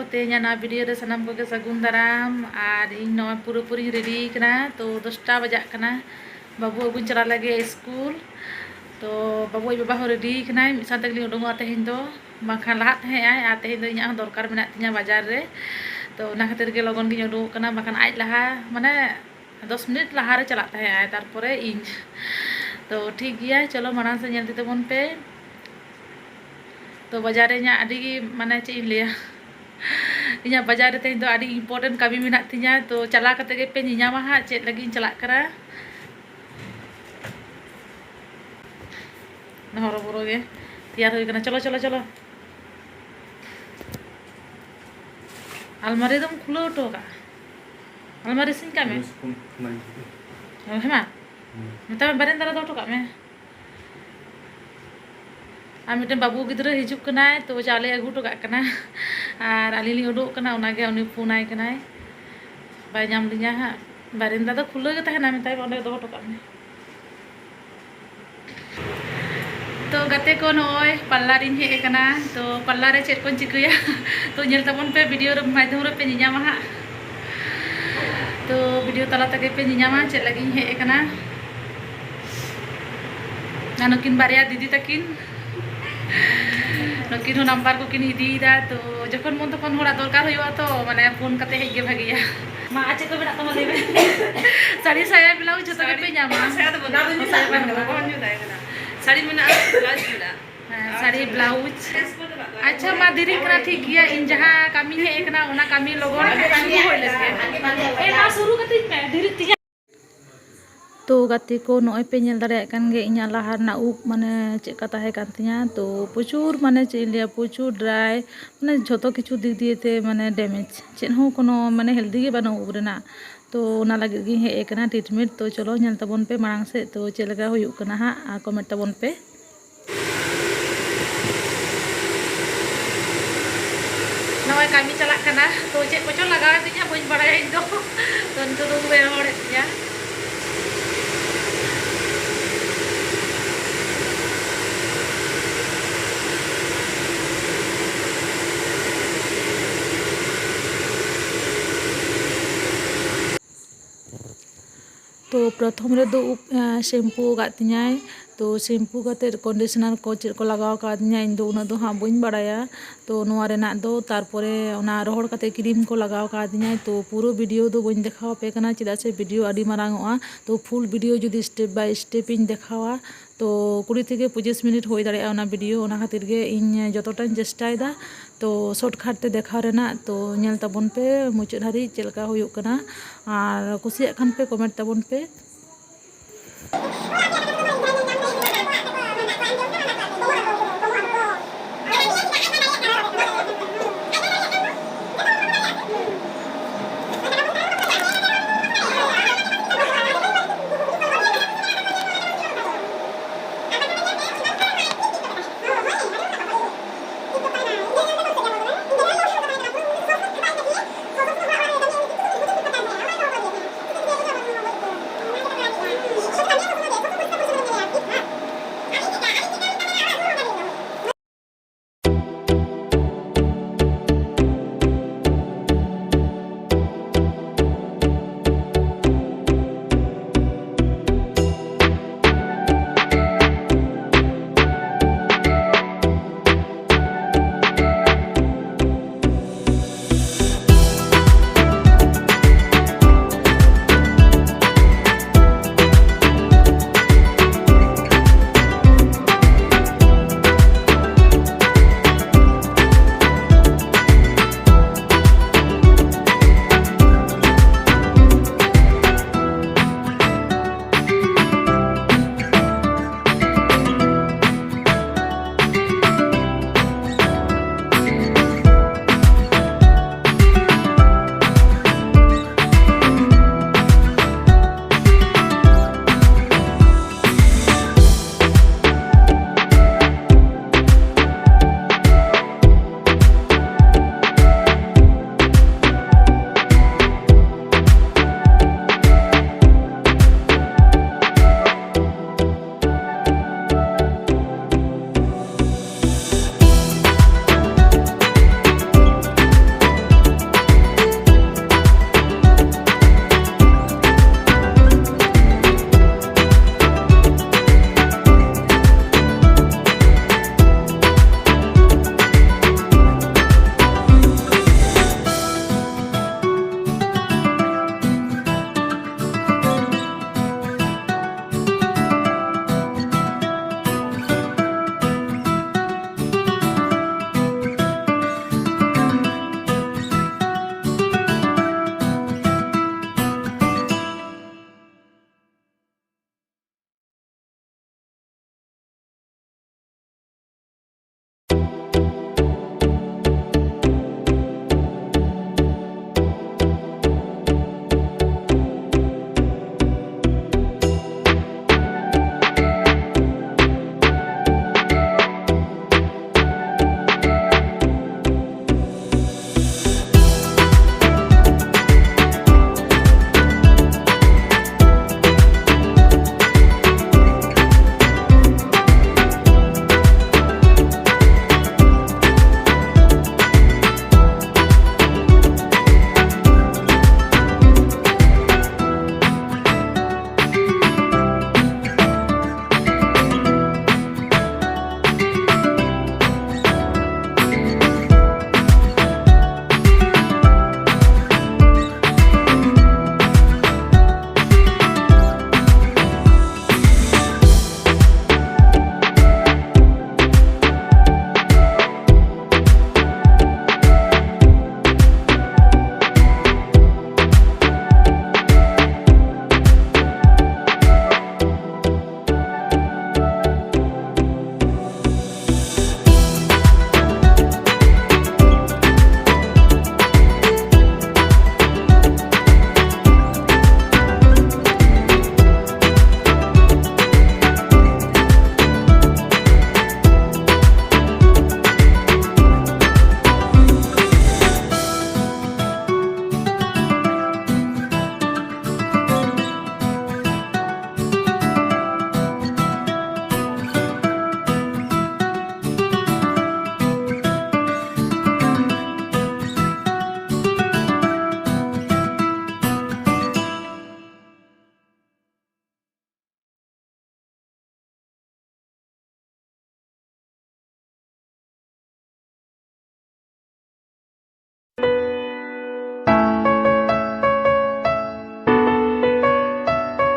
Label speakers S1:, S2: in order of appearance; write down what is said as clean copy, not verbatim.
S1: तेना ना वीडियो रे सानाम को सगुन दाराम और इन नवा पूरी रेडी कना तो 10टा बजा कना बाबू अगुन चला लगे स्कूल तो बाबू बाबा हो रेडी कना मिद साथ तक उडुंगो तेहन दो बाखान लहा तहे आय आ तेहन दो इना दरकार मेना तिना बाजार रे तो ना खातिर के लगन गिन उडुंग कना बाखान आज लहा माने 10 मिनट लहा रे चला तहे आय तारपरे इन तो ठीक गया चलो माना से नेल तबन पे तो बाजार रे आदि माने चे लिया इना बाजार रे तो आदि इम्पोर्टेंट कमी मेना तिना तो चला कते के पे नियामा हा चे लगी चला करा नहर बरो गे तैयार हो गना चलो चलो चलो अलमारी दम खुलो तो का अलमारी सिन का में हेमा मत बरेंदा रे दो का में आ मिटे बाबू गिद्रे हिजुक कना तो चाले अगू तो कना और आली उडुक कना उनागे उनी फोन आय कना बाय नाम लिया हा बरेंदा तो खुलो गे तहना मेताय ओंडे दो तो का में तो गते को नय पल्ला रिन हे कना तो पल्ला रे चेक कोन चिकया तो नेल तबन पे वीडियो रे माध्यम रे पे नियामा हा तो वीडियो तला तक पे नियामा चेक लगी हे कना नानकिन बारिया दीदी तकिन नकिन हो नंबर को किन इदीदा तो जखन मन तखन होड़ा दरकार होइबा तो माने फोन कते हेज गे भागिया मा आचे को बेटा तमा लेबे साड़ी साया ब्लाउज जतो के पे न्यामा साया तो बना दो साया बन गला कोन जो दायगना साड़ी में ब्लाउज मिला साड़ी ब्लाउज अच्छा मा दिरी करा ठीक गया इन जहां कमी है एक ना ओना कमी लोगन शुरू होय लगे ए ना शुरू कते में दिरी तिया तो गाते को नय पे नेल दारे कान गे इना लाहार ना उप माने चेका ताहे कान तिया तो प्रचुर माने चे लिया प्रचुर ड्राई माने झतो किछु दिक दिए ते माने डैमेज चेन हो कोनो माने हेल्दी गे बानो उब रेना तो ओना लगे गी हे एकना ट्रीटमेंट तो चलो नेल तबन पे मांग से तो चे लगा होयु कना हा आ कमेंट तबन पे नय कामी चला कना तो चे पचो लगा तिया बइन बड़ाय इन दो तो नितो दो बे होड़े तिया तो प्रथम रे दो शैम्पू गातियाय तो शैम्पू काते कंडीशनर को चेक को लगाव कादिया इन दो उना दो हां बइन बड़ाया तो नोआ रेना दो तारपरे ओना रोहड़ काते क्रीम को लगाव कादिया तो पूरा वीडियो दो बइन देखाव पे कना चिदा से वीडियो आडी मारांगोआ तो फुल वीडियो जुदी स्टेप बाय स्टेप इन देखावा तो 20 থেকে 25 मिनट हो दाड़े ओना वीडियो ओना खातिर गे इन जतटाइन चेष्टायदा तो शॉर्टकट ते देखाव रेना तो नेल तबन पे मुचाद हारी चेलका होयुक कना और कुसिया खान पे कमेंट तबन पे